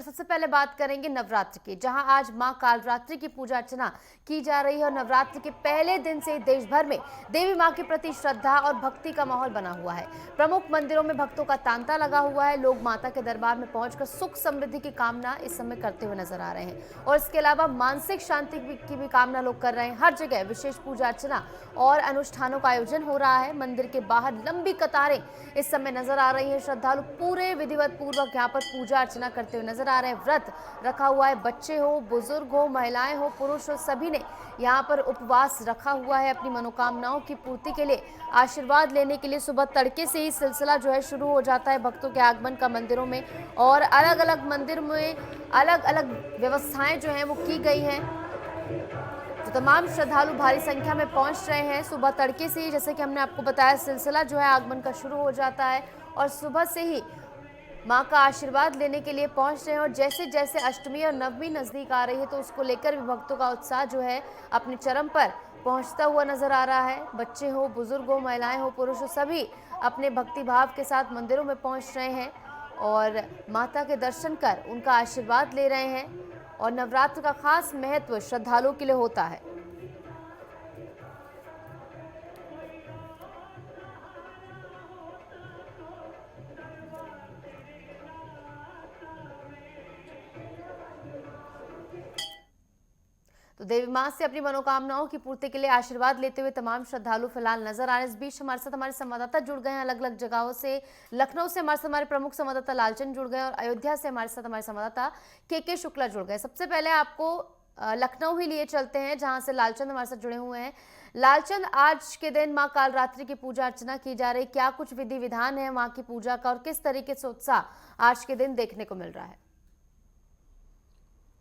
सबसे पहले बात करेंगे नवरात्र की, जहां आज मां कालरात्रि की पूजा अर्चना की जा रही है और नवरात्र के पहले दिन से देश भर में देवी मां के प्रति श्रद्धा और भक्ति का माहौल बना हुआ है। प्रमुख मंदिरों में भक्तों का तांता लगा हुआ है। लोग माता के दरबार में पहुंचकर सुख समृद्धि की कामना इस समय करते हुए नजर आ रहे हैं और इसके अलावा मानसिक शांति की भी कामना लोग कर रहे हैं। हर जगह विशेष पूजा अर्चना और अनुष्ठानों का आयोजन हो रहा है। मंदिर के बाहर लंबी कतारें इस समय नजर आ रही है। श्रद्धालु पूरे विधिवत पूर्वक यहाँ पर पूजा अर्चना करते हुए नजर आ रहे हैं। व्रत रखा हुआ है, बच्चे हो, बुजुर्ग हो, महिलाएं हो, पुरुष हो, सभी ने यहाँ पर उपवास रखा हुआ है अपनी मनोकामनाओं की पूर्ति के लिए, आशीर्वाद लेने के लिए। सुबह तड़के से ही सिलसिला जो है शुरू हो जाता है भक्तों के आगमन का मंदिरों में और अलग अलग मंदिर में अलग अलग व्यवस्थाएं जो हैं वो की गई हैं। तो तमाम श्रद्धालु भारी संख्या में पहुंच रहे हैं। सुबह तड़के से ही, जैसे कि हमने आपको बताया, सिलसिला जो है आगमन का शुरू हो जाता है और सुबह से ही मां का आशीर्वाद लेने के लिए पहुंच रहे हैं। और जैसे जैसे अष्टमी और नवमी नजदीक आ रही है तो उसको लेकर भी भक्तों का उत्साह जो है अपने चरम पर पहुंचता हुआ नजर आ रहा है। बच्चे हो, बुजुर्ग हो, महिलाएं हो, पुरुष हो, सभी अपने भक्ति भाव के साथ मंदिरों में पहुंच रहे हैं और माता के दर्शन कर उनका आशीर्वाद ले रहे हैं। और नवरात्र का खास महत्व श्रद्धालुओं के लिए होता है। तो देवी मां से अपनी मनोकामनाओं की पूर्ति के लिए आशीर्वाद लेते हुए तमाम श्रद्धालु फिलहाल नजर आ रहे हैं। इस बीच हमारे साथ हमारे संवाददाता जुड़ गए हैं अलग अलग जगहों से। लखनऊ से हमारे साथ हमारे प्रमुख संवाददाता लालचंद जुड़ गए और अयोध्या से हमारे साथ हमारे संवाददाता के शुक्ला जुड़ गए। सबसे पहले आपको लखनऊ ही लिए चलते हैं, जहां से लालचंद हमारे साथ जुड़े हुए हैं। लालचंद, आज के दिन मां कालरात्रि की पूजा अर्चना की जा रही, क्या कुछ विधि विधान है मां की पूजा का और किस तरीके से उत्साह आज के दिन देखने को मिल रहा है?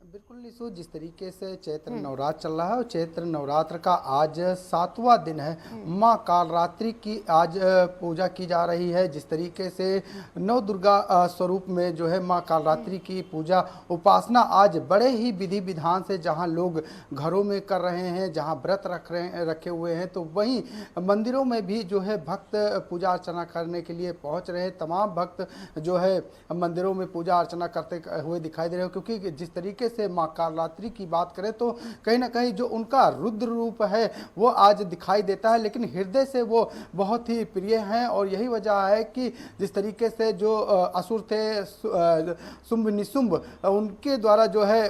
बिल्कुल निशु, जिस तरीके से चैत्र नवरात्र चल रहा है और चैत्र नवरात्र का आज 7वां दिन है। माँ कालरात्रि की आज पूजा की जा रही है। जिस तरीके से नव दुर्गा स्वरूप में जो है माँ कालरात्रि की पूजा उपासना आज बड़े ही विधि विधान से जहाँ लोग घरों में कर रहे हैं, जहाँ व्रत रखे हुए हैं, तो वहीं मंदिरों में भी जो है भक्त पूजा अर्चना करने के लिए पहुँच रहे हैं। तमाम भक्त जो है मंदिरों में पूजा अर्चना करते हुए दिखाई दे रहे हैं, क्योंकि जिस तरीके से मां कालरात्रि की बात करें तो कहीं ना कहीं जो उनका रुद्र रूप है वो आज दिखाई देता है, लेकिन हृदय से वो बहुत ही प्रिय हैं। और यही वजह है कि जिस तरीके से जो असुर थे शुंभ निशुंभ, उनके द्वारा जो है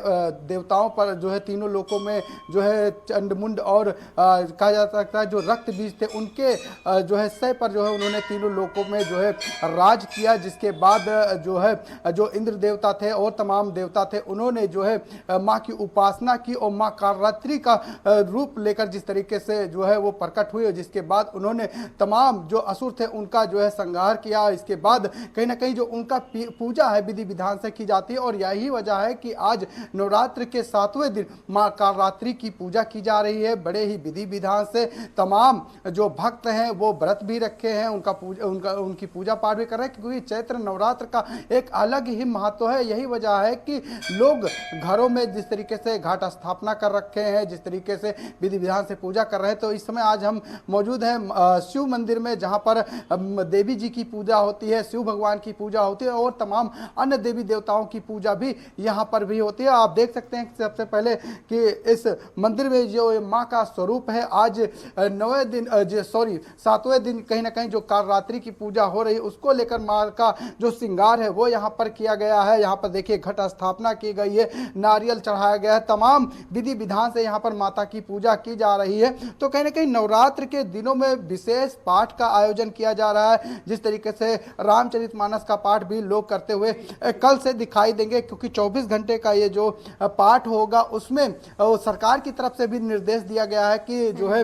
देवताओं पर जो है तीनों लोकों में जो है चंडमुंड और कहा जा सकता है जो रक्त बीज थे उनके जो है सय पर जो है उन्होंने तीनों लोकों में जो है राज किया। जिसके बाद जो है जो इंद्र देवता थे और तमाम देवता थे उन्होंने जो है माँ की उपासना की और माँ कालरात्रि का रूप लेकर जिस तरीके से जो है वो प्रकट हुए, जिसके बाद उन्होंने तमाम जो असुर थे उनका जो है संहार किया। इसके बाद कहीं ना कहीं जो उनका पूजा है विधि विधान से की जाती है और यही वजह है कि आज नवरात्र के 7वें दिन माँ कालरात्रि की पूजा की जा रही है। बड़े ही विधि विधान से तमाम जो भक्त हैं वो व्रत भी रखे हैं, उनकी पूजा पाठ भी कर रहे हैं, क्योंकि चैत्र नवरात्र का एक अलग ही महत्व है। यही वजह है कि लोग घरों में जिस तरीके से घाट स्थापना कर रखे हैं, जिस तरीके से विधि विधान से पूजा कर रहे हैं। तो इस समय आज हम मौजूद हैं शिव मंदिर में, जहां पर देवी जी की पूजा होती है, शिव भगवान की पूजा होती है और तमाम अन्य देवी देवताओं की पूजा भी यहां पर भी होती है। आप देख सकते हैं सबसे पहले कि इस मंदिर में जो माँ का स्वरूप है, आज 7वें दिन कहीं ना कहीं जो कालरात्रि की पूजा हो रही है उसको लेकर माँ का जो श्रृंगार है वो यहाँ पर किया गया है। यहाँ पर देखिए घट स्थापना की गई है, नारियल चढ़ाया गया है, तमाम विधि विधान से यहाँ पर माता की पूजा की जा रही है। तो कहीं ना कहीं नवरात्र के दिनों में विशेष पाठ का आयोजन किया जा रहा है। जिस तरीके से रामचरितमानस का पाठ भी लोग करते हुए कल से दिखाई देंगे, क्योंकि 24 घंटे का ये जो पाठ होगा उसमें सरकार की तरफ से भी निर्देश दिया गया है कि जो है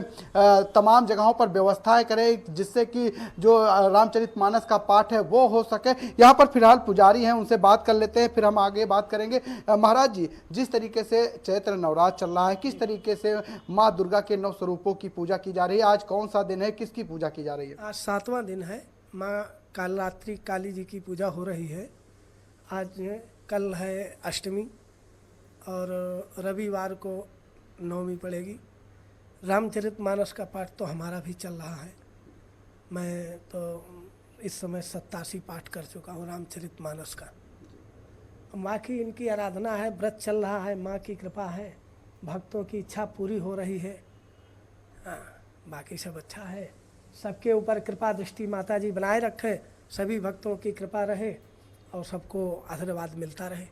तमाम जगहों पर व्यवस्थाएं करें जिससे कि जो रामचरितमानस का पाठ है वो हो सके। यहाँ पर फिलहाल पुजारी हैं, उनसे बात कर लेते हैं, फिर हम आगे बात करेंगे। महाराज जी, जिस तरीके से चैत्र नवरात्र चल रहा है, किस तरीके से माँ दुर्गा के 9 स्वरूपों की पूजा की जा रही है? आज कौन सा दिन है, किसकी पूजा की जा रही है? आज 7वां दिन है। माँ कालरात्रि काली जी की पूजा हो रही है। आज कल है अष्टमी और रविवार को नवमी पड़ेगी। रामचरितमानस का पाठ तो हमारा भी चल रहा है। मैं तो इस समय 87 पाठ कर चुका हूँ रामचरितमानस का। माँ की इनकी आराधना है, व्रत चल रहा है, माँ की कृपा है, भक्तों की इच्छा पूरी हो रही है। हाँ, बाकी सब अच्छा है। सबके ऊपर कृपा दृष्टि माता जी बनाए रखे, सभी भक्तों की कृपा रहे और सबको आशीर्वाद मिलता रहे।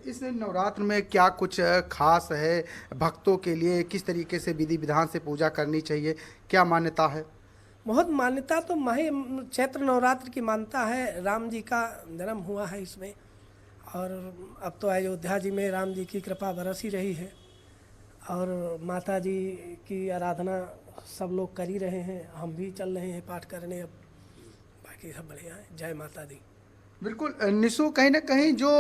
इस नवरात्र में क्या कुछ खास है भक्तों के लिए? किस तरीके से विधि विधान से पूजा करनी चाहिए, क्या मान्यता है? बहुत मान्यता तो मही चैत्र नवरात्र की मान्यता है। राम जी का जन्म हुआ है इसमें, और अब तो अयोध्या जी में राम जी की कृपा बरस ही रही है, और माता जी की आराधना सब लोग कर ही रहे हैं, हम भी चल रहे हैं पाठ करने। अब बाकी सब बढ़िया है। जय माता दी। बिल्कुल निशु, कहीं ना कहीं जो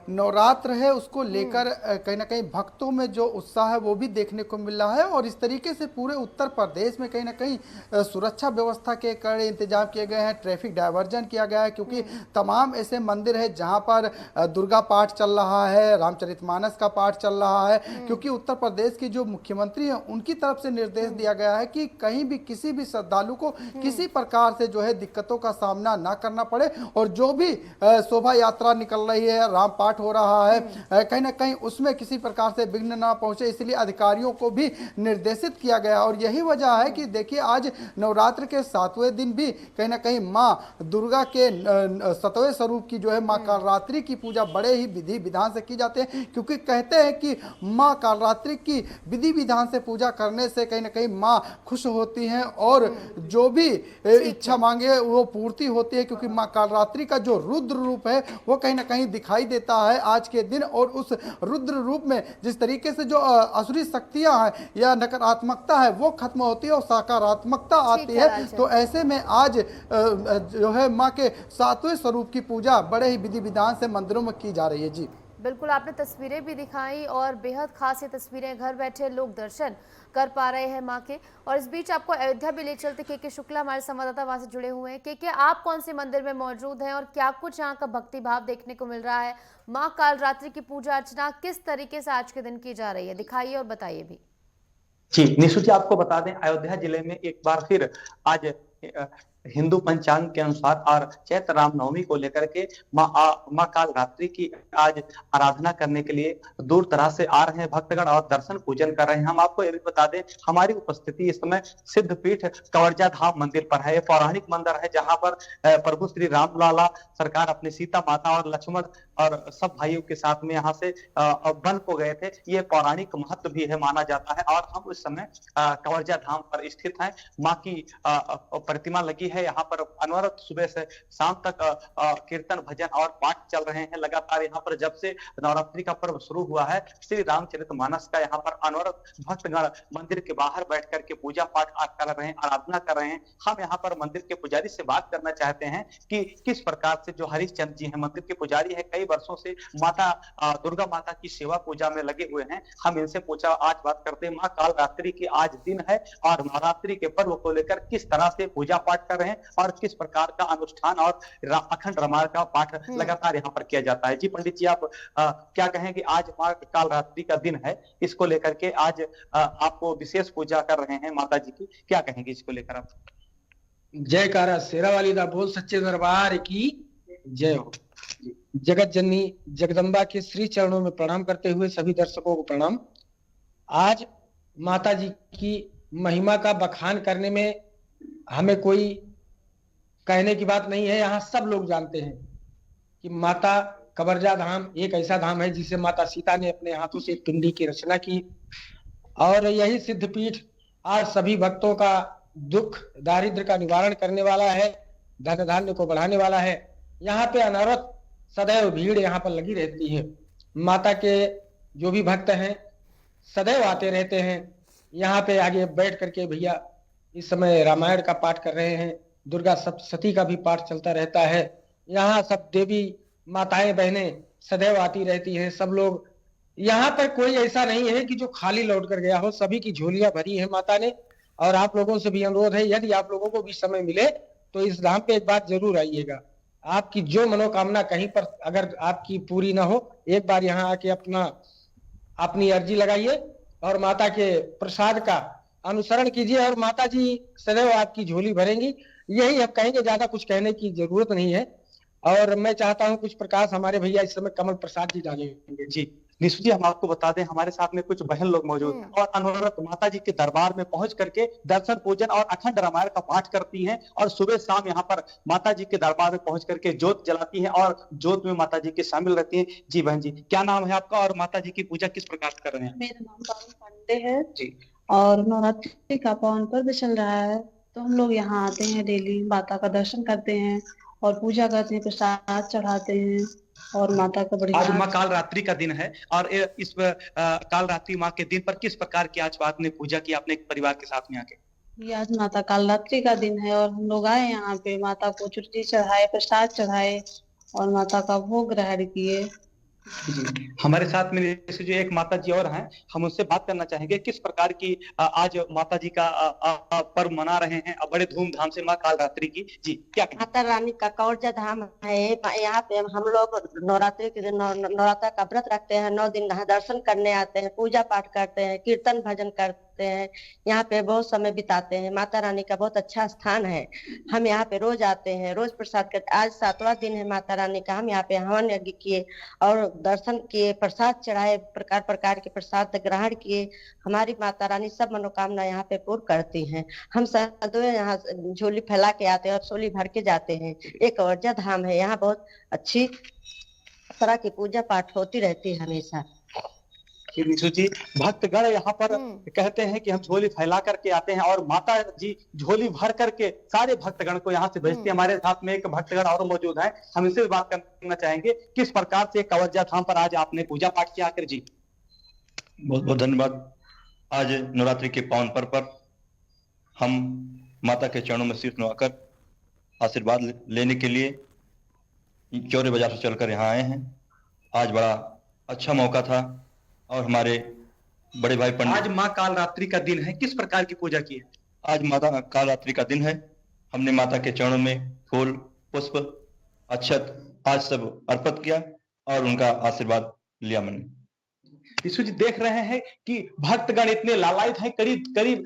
नवरात्र है उसको लेकर कहीं ना कहीं भक्तों में जो उत्साह है वो भी देखने को मिल रहा है, और इस तरीके से पूरे उत्तर प्रदेश में कहीं ना कहीं सुरक्षा व्यवस्था के कड़े इंतजाम किए गए हैं, ट्रैफिक डायवर्जन किया गया है, क्योंकि तमाम ऐसे मंदिर है जहां पर दुर्गा पाठ चल रहा है, रामचरितमानस का पाठ चल रहा है, क्योंकि उत्तर प्रदेश की जो मुख्यमंत्री है उनकी तरफ से निर्देश दिया गया है कि कहीं भी किसी भी श्रद्धालु को किसी प्रकार से जो है दिक्कतों का सामना ना करना पड़े, और जो भी शोभा यात्रा निकल रही है, राम पाठ हो रहा है, कहीं ना कहीं उसमें किसी प्रकार से विघ्न ना पहुंचे, इसलिए अधिकारियों को भी निर्देशित किया गया। और यही वजह है कि देखिए आज नवरात्र के 7वें दिन भी कहीं ना कहीं माँ दुर्गा के 7वें स्वरूप की जो है माँ कालरात्रि की पूजा बड़े ही विधि विधान से की जाती है, क्योंकि कहते हैं कि माँ कालरात्रि की विधि विधान से पूजा करने से कहीं ना कहीं माँ खुश होती हैं और जो भी इच्छा मांगे वो पूर्ति होती है, क्योंकि माँ कालरात्रि का जो रुद्र रूप है वो कहीं ना कहीं दिखाई देता है आज के दिन, और उस रुद्र रूप में जिस तरीके से जो असुरी शक्तियां हैं या नकारात्मकता है वो खत्म होती है और सकारात्मकता आती है। तो ऐसे में आज जो है माँ के 7वें स्वरूप की पूजा बड़े ही विधि विधान से मंदिरों में की जा रही है। जी बिल्कुल, आपने तस्वीरें भी दिखाई और बेहद खास ये तस्वीरें, घर बैठे लोग दर्शन कर पा रहे हैं मां के। और इस बीच आपको अयोध्या भी ले चलते, के शुक्ला हमारे संवाददाता वहां से जुड़े हुए हैं। के आप कौन से मंदिर में मौजूद हैं और क्या कुछ यहाँ का भक्ति भाव देखने को मिल रहा है? मां कालरात्रि की पूजा अर्चना किस तरीके से आज के दिन की जा रही है, दिखाइए और बताइए भी। जी निशु जी, आपको बता दें अयोध्या जिले में एक बार फिर आज हिंदू पंचांग के अनुसार और चैत्र रामनवमी को लेकर के माँ कालरात्रि की आज आराधना करने के लिए दूर दराज से आ रहे हैं भक्तगण और दर्शन पूजन कर रहे हैं। हम आपको ये भी बता दें हमारी उपस्थिति इस समय सिद्धपीठ कवर्जा धाम मंदिर पर है। ये पौराणिक मंदिर है जहां पर प्रभु श्री राम लाला सरकार अपनी सीता माता और लक्ष्मण और सब भाइयों के साथ में यहाँ से वन को गए थे। ये पौराणिक महत्व भी है माना जाता है, और हम इस समय कवर्जा धाम पर स्थित हैं। माँ की प्रतिमा लगी है यहाँ पर। अनवरत सुबह से शाम तक कीर्तन भजन और पाठ चल रहे हैं लगातार यहाँ पर। जब से नवरात्रि का पर्व शुरू हुआ है श्री रामचरितमानस का यहाँ पर अनवरत भक्तगण मंदिर के बाहर बैठ करके पूजा पाठ कर रहे हैं, आराधना कर रहे हैं। हम यहाँ पर मंदिर के पुजारी से बात करना चाहते हैं कि किस प्रकार से जो हरिश्चंद्र जी हैं मंदिर के पुजारी है, कई वर्षों से माता दुर्गा माता की सेवा पूजा में लगे हुए हैं। हम इनसे पूछा, आज बात करते हैं माँ कालरात्रि की आज दिन है और नवरात्रि के पर्व को लेकर किस तरह से पूजा पाठ कर रहे हैं और किस प्रकार का अनुष्ठान और अखंड रामायण का पाठ लगातार यहाँ पर किया जाता है। जी पंडित जी, आप क्या कहेंगे? आज माँ कालरात्रि का दिन है, इसको लेकर के आज आपको विशेष पूजा कर रहे हैं माता जी की, क्या कहेंगे इसको लेकर आप? जयकारा शेरा वाली दा बोल सच्चे दरबार की जय हो। जगत जननी जगदम्बा के श्री चरणों में प्रणाम करते हुए सभी दर्शकों को प्रणाम। आज माता जी की महिमा का बखान करने में हमें कोई कहने की बात नहीं है। यहाँ सब लोग जानते हैं कि माता कवर्जा धाम एक ऐसा धाम है जिसे माता सीता ने अपने हाथों से पिंडी की रचना की, और यही सिद्धपीठ आज सभी भक्तों का दुख दारिद्र का निवारण करने वाला है, धन धान्य को बढ़ाने वाला है। यहाँ पे अनवरत सदैव भीड़ यहाँ पर लगी रहती है। माता के जो भी भक्त हैं सदैव आते रहते हैं। यहाँ पे आगे बैठ करके भैया इस समय रामायण का पाठ कर रहे हैं, दुर्गा सप्तशती का भी पाठ चलता रहता है। यहाँ सब देवी माताएं बहनें सदैव आती रहती हैं। सब लोग यहाँ पर कोई ऐसा नहीं है कि जो खाली लौट कर गया हो, सभी की झोलियां भरी है माता ने। और आप लोगों से भी अनुरोध है, यदि आप लोगों को भी समय मिले तो इस धाम पे एक बार जरूर आइएगा। आपकी जो मनोकामना कहीं पर अगर आपकी पूरी ना हो, एक बार यहाँ आके अपनी अर्जी लगाइए और माता के प्रसाद का अनुसरण कीजिए और माता जी सदैव आपकी झोली भरेंगी। यही हम कहेंगे, ज्यादा कुछ कहने की जरूरत नहीं है। और मैं चाहता हूं कुछ प्रकाश हमारे भैया इस समय कमल प्रसाद जी डालेंगे। जी निशु जी, हम आपको बता दें हमारे साथ में कुछ बहन लोग मौजूद हैं और अनवरत माता जी के दरबार में पहुंच करके दर्शन पूजन और अखंड रामायण का पाठ करती हैं और सुबह शाम यहाँ पर माता जी के दरबार में पहुंच करके जोत जलाती हैं और जोत में माता जी के शामिल रहती हैं। जी बहन जी, क्या नाम है आपका और माता जी की पूजा किस प्रकार से कर रहे हैं? मेरा नाम पारुल पांडे है जी और नवरात्रि का पावन पर्व चल रहा है, तो हम लोग यहाँ आते हैं, डेली माता का दर्शन करते हैं और पूजा करते हैं, प्रसाद चढ़ाते हैं और माता का आज बढ़िया। माँ काल रात्रि का दिन है और इस काल रात्रि माँ के दिन पर किस प्रकार की आज आपने पूजा की अपने परिवार के साथ में आके? ये आज माता कालरात्रि का दिन है और हम लोग आए यहाँ पे, माता को चुटकी चढ़ाए, प्रसाद चढ़ाए और माता का भोग ग्रहण किए। जी हमारे साथ में जैसे जो एक माता जी और हैं, हम उनसे बात करना चाहेंगे किस प्रकार की आज माता जी का पर्व मना रहे हैं बड़े धूमधाम से माँ कालरात्रि की। जी क्या कहें? माता रानी का कौरजा धाम है यहाँ पे। हम लोग नवरात्रि के दिन नवरात्र का व्रत रखते हैं, 9 दिन यहाँ दर्शन करने आते हैं, पूजा पाठ करते हैं, कीर्तन भजन करते हैं, यहाँ पे बहुत समय बिताते हैं। माता रानी का बहुत अच्छा स्थान है, हम यहाँ पे रोज आते हैं, रोज प्रसाद करते। आज 7वां दिन है माता रानी का, हम यहाँ पे हवन यज्ञ किए और दर्शन किए, प्रसाद चढ़ाए, प्रकार प्रकार के प्रसाद ग्रहण किए। हमारी माता रानी सब मनोकामना यहाँ पे पूर्ण करती हैं। हम सदैव यहाँ झोली फैला के आते हैं और झोली भर के जाते हैं। एक कौरजा धाम है, यहाँ बहुत अच्छी तरह की पूजा पाठ होती रहती है हमेशा। निशु जी, भक्तगण यहाँ पर कहते हैं कि हम झोली फैला करके आते हैं और माता जी झोली भर करके सारे भक्तगण को यहाँ से भेजते हैं। हमारे साथ में एक भक्तगण और मौजूद है, हम इनसे भी बात करना चाहेंगे किस प्रकार से कवरजा धाम पर आज आपने पूजा पाठ किया आकर। जी बहुत बहुत धन्यवाद। आज नवरात्रि के पावन पर्व पर हम माता के चरणों में शीश नवाकर आशीर्वाद लेने के लिए चौरे बाजार से चलकर यहाँ आए हैं। आज बड़ा अच्छा मौका था और हमारे बड़े भाई पंडित। आज माँ कालरात्रि का दिन है, किस प्रकार की पूजा की है? आज माता कालरात्रि का दिन है, हमने माता के चरणों में फूल पुष्प अक्षत आज सब अर्पित किया और उनका आशीर्वाद लिया मैंने। यीशु जी, देख रहे हैं कि भक्तगण इतने लालायित हैं, करीब करीब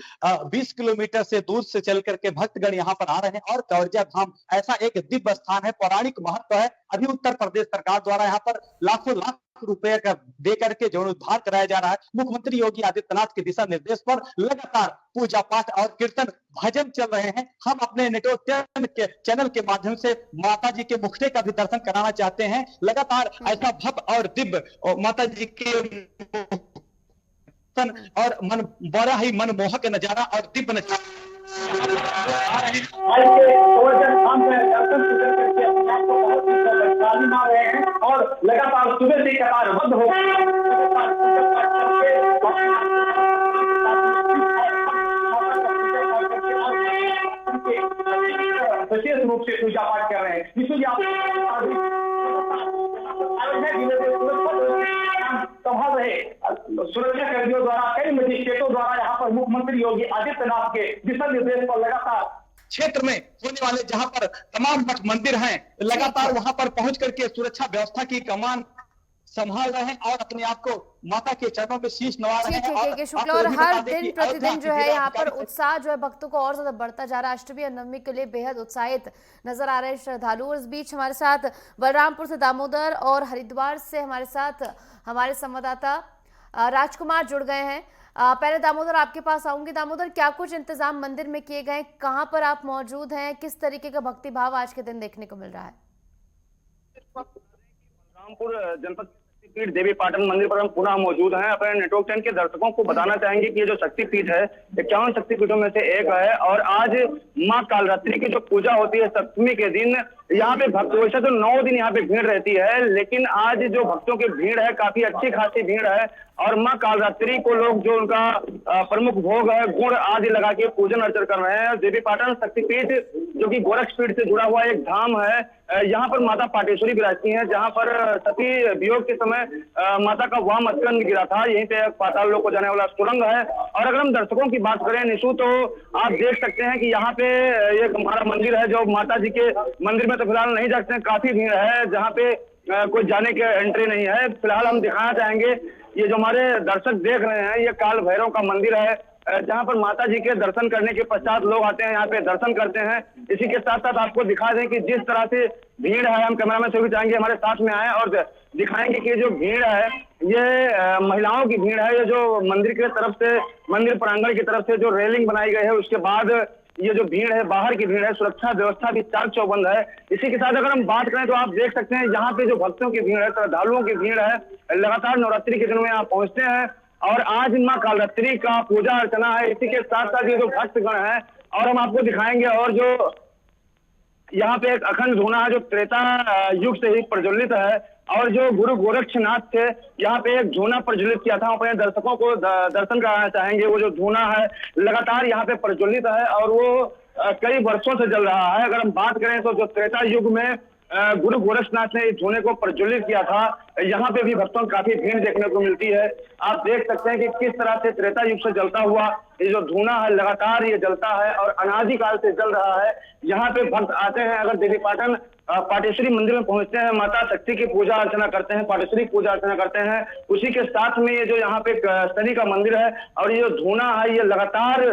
20 किलोमीटर से दूर से चल करके भक्तगण यहाँ पर आ रहे हैं और कवरजा धाम ऐसा एक दिव्य स्थान है, पौराणिक महत्व है। अभी उत्तर प्रदेश सरकार द्वारा यहाँ पर लाखों लाख रुपए का दे करके जीर्णोद्धार कराया जा रहा है। मुख्यमंत्री योगी आदित्यनाथ के दिशा निर्देश पर लगातार पूजा पाठ और कीर्तन भजन चल रहे हैं। हम अपने नेटवर्क के चैनल के माध्यम से माता जी के मुखड़े का भी दर्शन कराना चाहते हैं। लगातार ऐसा भव्य और दिव्य माता जी के और मन बड़ा ही मनमोहक नजारा और दिव्य नजारा और लगातार सुबह से कतार बंद हो विशेष रूप से पूजा पाठ कर रहे हैं। यीशु जी संभाल रहे सुरक्षा कर्मियों द्वारा, कई मजिस्ट्रेटों द्वारा यहाँ पर मुख्यमंत्री योगी आदित्यनाथ के दिशा निर्देश पर लगातार क्षेत्र में होने वाले जहां पर तमाम मठ मंदिर हैं, लगातार वहां पर पहुंच करके सुरक्षा व्यवस्था की कमान संभाल रहे हैं और अपने आप को माता के चरणों में शीश नवा रहे हैं। ठीक है शुक्ला, और हर दिन प्रतिदिन जो है यहाँ पर उत्साह जो है भक्तों को और ज्यादा बढ़ता जा रहा है। अष्टमी और नवमी के लिए बेहद उत्साहित नजर आ रहे हैं श्रद्धालु। और इस बीच हमारे साथ बलरामपुर से दामोदर और हरिद्वार से हमारे साथ हमारे संवाददाता राजकुमार जुड़ गए हैं। पहले दामोदर आपके पास आऊंगी। दामोदर, क्या कुछ इंतजाम मंदिर में किए गए, कहाँ पर आप मौजूद हैं, किस तरीके का भक्ति भाव आज के दिन देखने को मिल रहा है? रामपुर जनपद शक्तिपीठ देवी पाटन मंदिर पर हम पुनः मौजूद हैं। अपने नेटवर्क 10 के दर्शकों को बताना चाहेंगे कि ये जो शक्तिपीठ है 51 शक्तिपीठों में से एक है और आज माँ कालरात्रि की जो पूजा होती है सप्तमी के दिन यहाँ पे भक्त, वैसे तो 9 दिन यहाँ पे भीड़ रहती है, लेकिन आज जो भक्तों की भीड़ है काफी अच्छी खासी भीड़ है और माँ कालरात्रि को लोग जो उनका प्रमुख भोग है गुड़ आदि लगा के पूजन अर्चन कर रहे हैं। देवी पाटन शक्तिपीठ जो कि गोरखपीठ से जुड़ा हुआ एक धाम है, यहाँ पर माता पाटेश्वरी विराजती हैं, जहाँ पर सती वियोग के समय माता का वाम स्कंद गिरा था। यहीं पे पाताल लोक को जाने वाला सुरंग है। और अगर हम दर्शकों की बात करें निशु, तो आप देख सकते हैं कि यहाँ पे एक हमारा मंदिर है जो माता जी के मंदिर में तो फिलहाल नहीं जा सकते, काफी भीड़ है जहाँ पे कोई जाने के एंट्री नहीं है। फिलहाल हम दिखाना चाहेंगे, ये जो हमारे दर्शक देख रहे हैं ये काल भैरव का मंदिर है जहां पर माता जी के दर्शन करने के पश्चात लोग आते हैं, यहाँ पे दर्शन करते हैं। इसी के साथ साथ आपको दिखा दें कि जिस तरह से भीड़ है, हम कैमरामैन से भी चाहेंगे हमारे साथ में आए और दिखाएंगे कि जो भीड़ है ये महिलाओं की भीड़ है। ये जो मंदिर के तरफ से, मंदिर प्रांगण की तरफ से जो रेलिंग बनाई गई है, उसके बाद ये जो भीड़ है बाहर की भीड़ है। सुरक्षा व्यवस्था भी चाक चौबंद है। इसी के साथ अगर हम बात करें तो आप देख सकते हैं यहाँ पे जो भक्तों की भीड़ है, श्रद्धालुओं की भीड़ है, लगातार नवरात्रि के दिनों में यहाँ पहुंचते हैं और आज माँ कालरात्रि का पूजा अर्चना है। इसी के साथ साथ ये जो भक्तगण है और हम आपको दिखाएंगे, और जो यहाँ पे एक अखंड धूना है जो त्रेता युग से ही प्रज्वलित है, और जो गुरु गोरक्षनाथ थे यहाँ पे एक धूना प्रज्वलित किया था। अपने दर्शकों को दर्शन कराना चाहेंगे। वो जो धूना है लगातार यहाँ पे प्रज्वलित है और वो कई वर्षों से जल रहा है। अगर हम बात करें तो जो त्रेता युग में गुरु गोरक्षनाथ ने इस धूने को प्रज्वलित किया था, यहाँ पे भी भक्तों की काफी भीड़ देखने को मिलती है। आप देख सकते हैं कि किस तरह से त्रेता युग से जलता हुआ ये जो धूना है लगातार ये जलता है और अनादि काल से जल रहा है। यहाँ पे भक्त आते हैं, अगर देवी पाटन पाटेश्वरी मंदिर में पहुंचते हैं, माता शक्ति की पूजा अर्चना करते हैं, पाटेश्वरी की पूजा अर्चना करते हैं। उसी के साथ में ये जो यहाँ पे शनि का मंदिर है और ये जो धूना है ये लगातार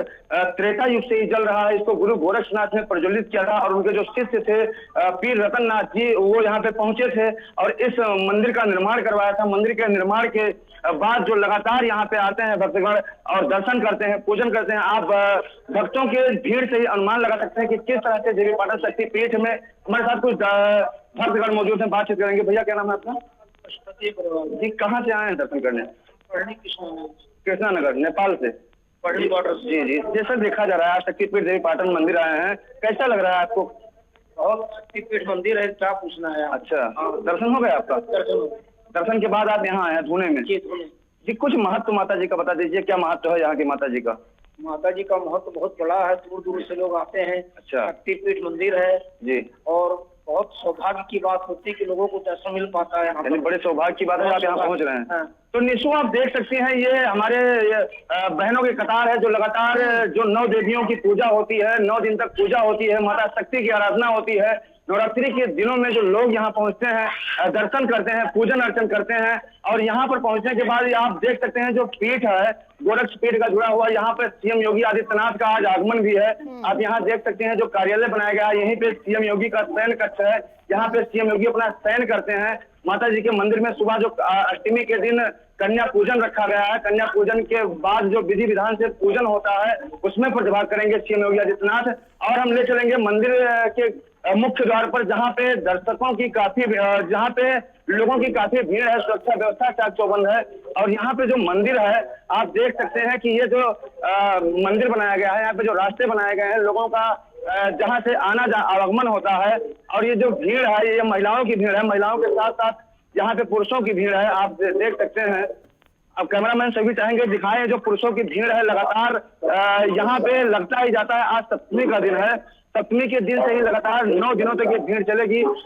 त्रेता युग से ही जल रहा है। इसको गुरु गोरक्षनाथ ने प्रज्वलित किया था और उनके जो शिष्य थे पीर रतननाथ जी, वो यहाँ पे पहुंचे थे और इस मंदिर का निर्माण करवाया था। मंदिर के निर्माण के बाद जो लगातार यहाँ पे आते हैं भक्तगण और दर्शन करते हैं, पूजन करते हैं। आप भक्तों के भीड़ से ही अनुमान लगा सकते हैं कि किस तरह से देवी पाटन शक्ति पीठ में हमारे साथ कुछ भक्तगण मौजूद हैं, बातचीत करेंगे। भैया क्या नाम है आपका? जी, कहाँ से आए हैं दर्शन करने? कृष्णा नगर, नेपाल से। जी जी, जैसा देखा जा रहा है शक्तिपीठ देवी पाटन मंदिर आए हैं, कैसा लग रहा है आपको? बहुत शक्तिपीठ मंदिर है, क्या पूछना है। अच्छा, दर्शन हो गए आपका? दर्शन के बाद आप यहाँ आए हैं धूने में? जी, कुछ महत्व माता जी का बता दीजिए, क्या महत्व है यहाँ की माता जी का? माता जी का महत्व बहुत बड़ा है, दूर दूर से लोग आते हैं। अच्छा, शक्तिपीठ मंदिर है जी, और बहुत सौभाग्य की बात होती है कि लोगों को दर्शन मिल पाता है। यानी बड़े सौभाग्य की बात है आप यहाँ पहुँच रहे हैं। हाँ। तो निशु आप देख सकते हैं ये हमारे बहनों की कतार है जो लगातार जो 9 देवियों की पूजा होती है, 9 दिन तक पूजा होती है, माता शक्ति की आराधना होती है। नवरात्रि के दिनों में जो लोग यहाँ पहुंचते हैं, दर्शन करते हैं, पूजन अर्चन करते हैं और यहाँ पर पहुंचने के बाद आप देख सकते हैं जो पीठ है गोरक्ष पीठ का जुड़ा हुआ, यहाँ पे सीएम योगी आदित्यनाथ का आज आगमन भी है। आप यहाँ देख सकते हैं जो कार्यालय बनाया गया है, यहीं पे सीएम योगी का शयन कक्ष है। यहाँ पे सीएम योगी अपना शयन करते हैं। माता जी के मंदिर में सुबह जो अष्टमी के दिन कन्या पूजन रखा गया है, कन्या पूजन के बाद जो विधि विधान से पूजन होता है उसमें प्रतिभाग करेंगे सीएम योगी आदित्यनाथ। और हम ले चलेंगे मंदिर के मुख्य द्वार पर जहाँ पे दर्शकों की काफी, जहाँ पे लोगों की काफी भीड़ है, सुरक्षा व्यवस्था चाक चौबंद है। और यहाँ पे जो मंदिर है आप देख सकते हैं कि ये जो मंदिर बनाया गया है, यहाँ पे जो रास्ते बनाए गए हैं लोगों का जहाँ से आवागमन होता है। और ये जो भीड़ है ये महिलाओं की भीड़ है, महिलाओं के साथ साथ यहाँ पे पुरुषों की भीड़ है। आप देख सकते हैं, अब कैमरामैन सभी चाहेंगे दिखाएं जो पुरुषों की भीड़ है लगातार यहाँ पे लगता ही जाता है। आज सप्तमी का दिन है, सप्तमी के दिन से ही लगातार 9 दिनों तक ये भीड़ चलेगी और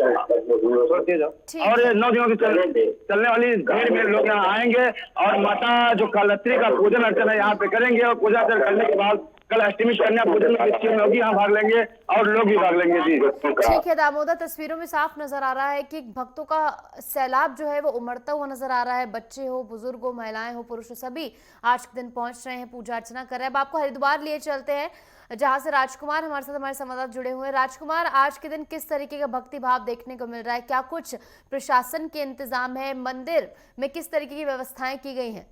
9 दिनों की चलने वाली भीड़ में लोग यहाँ आएंगे और माता जो कालरात्रि का पूजन अर्चना यहाँ पे करेंगे और पूजा अर्चना करने के बाद कल अष्टमी कन्या पूजन में सीएम योगी यहाँ भाग लेंगे और लोग भी भाग लेंगे। जी ठीक है दामोदर, तस्वीरों में साफ नजर आ रहा है कि भक्तों का सैलाब जो है वो उमड़ता हुआ नजर आ रहा है। बच्चे हो, बुजुर्ग हो, महिलाएं हो, पुरुष हो, सभी आज के दिन पहुंच रहे हैं, पूजा अर्चना कर रहे हैं। अब आपको हरिद्वार लिए चलते हैं जहां से राजकुमार हमारे साथ, हमारे संवाददाता जुड़े हुए हैं। राजकुमार, आज के दिन किस तरीके का भक्ति भाव देखने को मिल रहा है? क्या कुछ प्रशासन के इंतजाम है? मंदिर में किस तरीके की व्यवस्थाएं की गई हैं?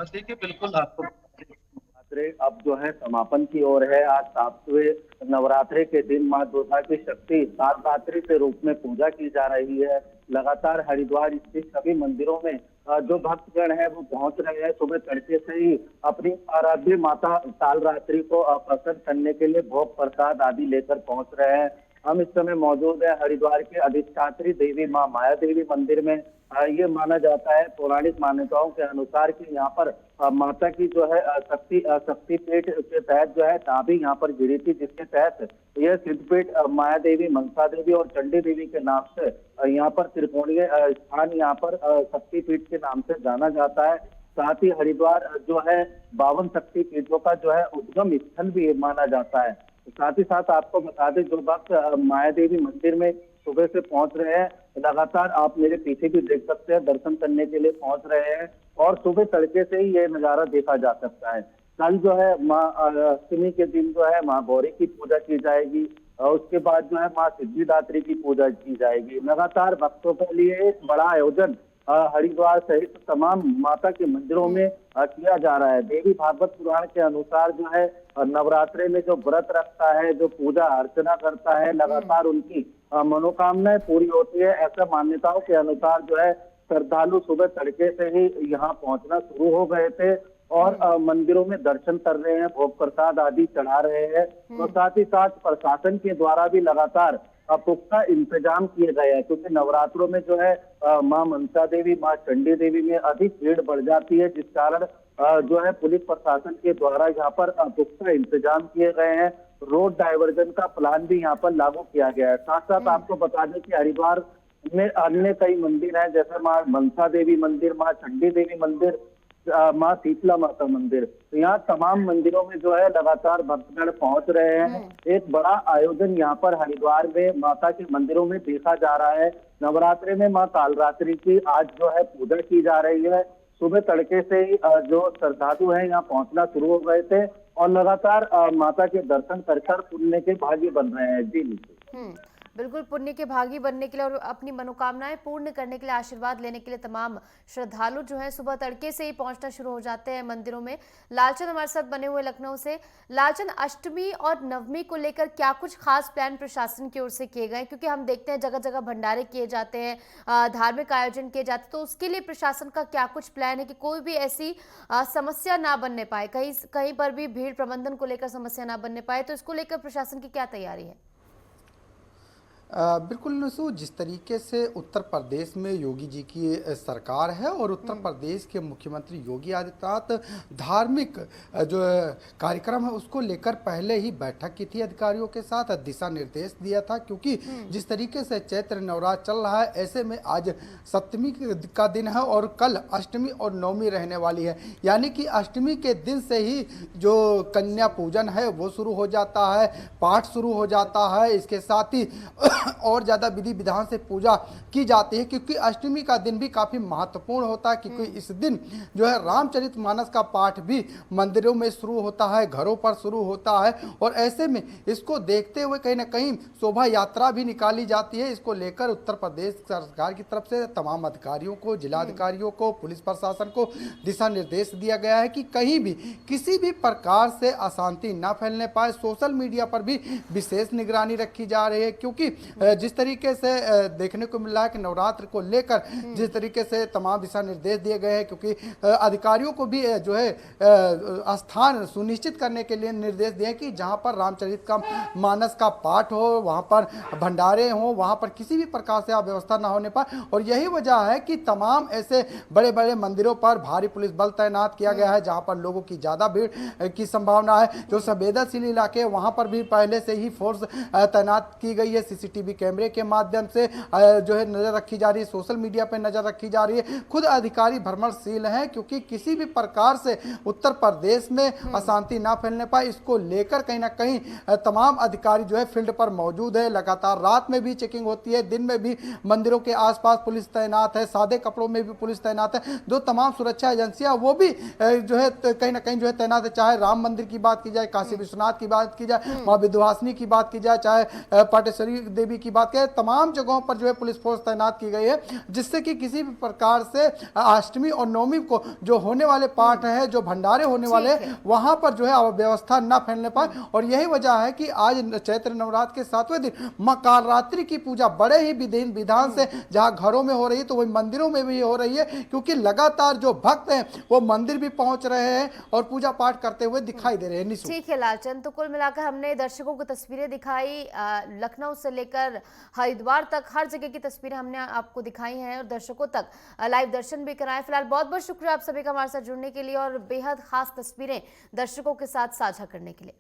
देखिए, बिल्कुल आपको अब जो है समापन की ओर है। आज 7वें नवरात्रि के दिन मां दुर्गा की शक्ति सात रात्रि के रूप में पूजा की जा रही है। लगातार हरिद्वार स्थित सभी मंदिरों में जो भक्तगण है वो पहुंच रहे हैं। सुबह तड़के से ही अपनी आराध्य माता कालरात्रि को प्रसन्न करने के लिए भोग प्रसाद आदि लेकर पहुंच रहे हैं। हम इस समय मौजूद है हरिद्वार के अधिष्ठात्री देवी मां माया देवी मंदिर में। ये माना जाता है पौराणिक मान्यताओं के अनुसार कि यहाँ पर माता की जो है शक्तिपीठ के तहत जो है नाभि यहाँ पर गिरी थी, जिसके तहत यह सिद्धपीठ माया देवी, मनसा देवी और चंडी देवी के नाम से यहाँ पर त्रिकोणीय स्थान यहाँ पर शक्तिपीठ के नाम से जाना जाता है। साथ ही हरिद्वार जो है 52 शक्तिपीठों का जो है उद्गम स्थल भी माना जाता है। साथ ही साथ आपको बता दें जो भक्त माया देवी मंदिर में सुबह से पहुंच रहे हैं लगातार आप मेरे पीछे भी देख सकते हैं, दर्शन करने के लिए पहुंच रहे हैं और सुबह तड़के से ही ये नजारा देखा जा सकता है। कल जो है माँ अष्टमी के दिन जो है माँ गौरी की पूजा की जाएगी और उसके बाद जो है माँ सिद्धिदात्री की पूजा की जाएगी। लगातार भक्तों के लिए एक बड़ा आयोजन हरिद्वार सहित तमाम माता के मंदिरों में किया जा रहा है। देवी भागवत पुराण के अनुसार जो है नवरात्रे में जो व्रत रखता है, जो पूजा अर्चना करता है, लगातार उनकी मनोकामनाएं पूरी होती है। ऐसा मान्यताओं के अनुसार जो है श्रद्धालु सुबह तड़के से ही यहाँ पहुंचना शुरू हो गए थे और मंदिरों में दर्शन कर रहे हैं, भोग प्रसाद आदि चढ़ा रहे हैं। और साथ ही साथ प्रशासन के द्वारा भी लगातार पुख्ता इंतजाम किए गए हैं, क्योंकि नवरात्रों में जो है माँ मनसा देवी, माँ चंडी देवी में अधिक भीड़ बढ़ जाती है, जिस कारण जो है पुलिस प्रशासन के द्वारा यहाँ पर पुख्ता इंतजाम किए गए हैं। रोड डाइवर्जन का प्लान भी यहाँ पर लागू किया गया है। साथ साथ आपको बता दें कि हरिद्वार में अन्य कई मंदिर हैं, जैसे माँ मनसा देवी मंदिर, माँ चंडी देवी मंदिर, माँ शीतला माता मंदिर। तो यहाँ तमाम मंदिरों में जो है लगातार भक्तगण पहुंच रहे हैं। एक बड़ा आयोजन यहाँ पर हरिद्वार में माता के मंदिरों में देखा जा रहा है। नवरात्रि में माँ कालरात्रि की आज जो है पूजा की जा रही है। सुबह तड़के से ही जो श्रद्धालु हैं यहाँ पहुंचना शुरू हो गए थे और लगातार माता के दर्शन कर पुण्य के भागी बन रहे हैं। जी बिल्कुल, पुण्य के भागी बनने के लिए और अपनी मनोकामनाएं पूर्ण करने के लिए, आशीर्वाद लेने के लिए तमाम श्रद्धालु जो हैं सुबह तड़के से ही पहुंचना शुरू हो जाते हैं मंदिरों में। लालचंद हमारे साथ बने हुए लखनऊ से। लालचंद, अष्टमी और नवमी को लेकर क्या कुछ खास प्लान प्रशासन की ओर से किए गए? क्योंकि हम देखते हैं जगह जगह भंडारे किए जाते हैं, धार्मिक आयोजन किए जाते हैं, तो उसके लिए प्रशासन का क्या कुछ प्लान है कि कोई भी ऐसी समस्या ना बनने पाए, कहीं पर भी भीड़ प्रबंधन को लेकर समस्या ना बनने पाए, तो इसको लेकर प्रशासन की क्या तैयारी है? बिल्कुल निशु, जिस तरीके से उत्तर प्रदेश में योगी जी की सरकार है और उत्तर प्रदेश के मुख्यमंत्री योगी आदित्यनाथ धार्मिक जो कार्यक्रम है उसको लेकर पहले ही बैठक की थी अधिकारियों के साथ, दिशा निर्देश दिया था। क्योंकि जिस तरीके से चैत्र नवरात्र चल रहा है, ऐसे में आज सप्तमी का दिन है और कल अष्टमी और नवमी रहने वाली है। यानी कि अष्टमी के दिन से ही जो कन्या पूजन है वो शुरू हो जाता है, पाठ शुरू हो जाता है। इसके साथ ही और ज़्यादा विधि विधान से पूजा की जाती है, क्योंकि अष्टमी का दिन भी काफ़ी महत्वपूर्ण होता है। क्योंकि इस दिन जो है रामचरितमानस का पाठ भी मंदिरों में शुरू होता है, घरों पर शुरू होता है। और ऐसे में इसको देखते हुए कहीं ना कहीं शोभा यात्रा भी निकाली जाती है। इसको लेकर उत्तर प्रदेश सरकार की तरफ से तमाम अधिकारियों को, जिलाधिकारियों को, पुलिस प्रशासन को दिशा निर्देश दिया गया है कि कहीं भी किसी भी प्रकार से अशांति ना फैलने पाए। सोशल मीडिया पर भी विशेष निगरानी रखी जा रही है, क्योंकि जिस तरीके से देखने को मिल रहा है कि नवरात्र को लेकर जिस तरीके से तमाम दिशा निर्देश दिए गए हैं, क्योंकि अधिकारियों को भी जो है स्थान सुनिश्चित करने के लिए निर्देश दिए कि जहां पर रामचरित का मानस का पाठ हो, वहां पर भंडारे हो, वहां पर किसी भी प्रकार से अव्यवस्था ना होने पाए। और यही वजह है कि तमाम ऐसे बड़े बड़े मंदिरों पर भारी पुलिस बल तैनात किया गया है, जहां पर लोगों की ज्यादा भीड़ की संभावना है। जो संवेदनशील इलाके वहां पर भी पहले से ही फोर्स तैनात की गई है। सीसीटीवी कैमरे के माध्यम से जो है नजर रखी जा रही है, सोशल मीडिया पर नजर रखी जा रही है। खुद अधिकारी भ्रमणशील हैं, क्योंकि किसी भी प्रकार से उत्तर प्रदेश में अशांति ना फैलने पाए, इसको लेकर कहीं ना कहीं तमाम अधिकारी जो है फील्ड पर मौजूद है। लगातार रात में भी चेकिंग होती है, दिन में भी मंदिरों के आसपास पुलिस तैनात है, सादे कपड़ों में भी पुलिस तैनात है। जो तमाम सुरक्षा एजेंसियां वो भी जो है कहीं ना कहीं जो है तैनात है। चाहे राम मंदिर की बात की जाए, काशी विश्वनाथ की बात की जाए, माँ विंध्यवासिनी की बात की जाए, चाहे पाटेश्वरी देवी की बात करें, तमाम जगहों पर जो है पुलिस फोर्स तैनात की गई है, जिससे कि किसी भी प्रकार से अष्टमी और नवमी को जो होने वाले पाठ है, जो भंडारे होने वाले, वहां पर जो है अव्यवस्था न फैलने पाए। और यही वजह है कि आज चैत्र नवरात्र के 7वें दिन मां कालरात्रि की पूजा बड़े ही विधान से जहां घरों में हो रही है, तो वही मंदिरों में भी हो रही है, क्योंकि लगातार जो भक्त हैं वो मंदिर भी पहुंच रहे हैं और पूजा पाठ करते हुए दिखाई दे रहे हैं। ठीक है लालचंद, तो कुल मिलाकर हमने दर्शकों को तस्वीरें दिखाई, लखनऊ से लेकर हरिद्वार तक हर जगह की तस्वीरें हमने आपको दिखाई हैं और दर्शकों तक लाइव दर्शन भी कराए। फिलहाल बहुत बहुत शुक्रिया आप सभी का हमारे साथ जुड़ने के लिए और बेहद खास तस्वीरें दर्शकों के साथ साझा करने के लिए।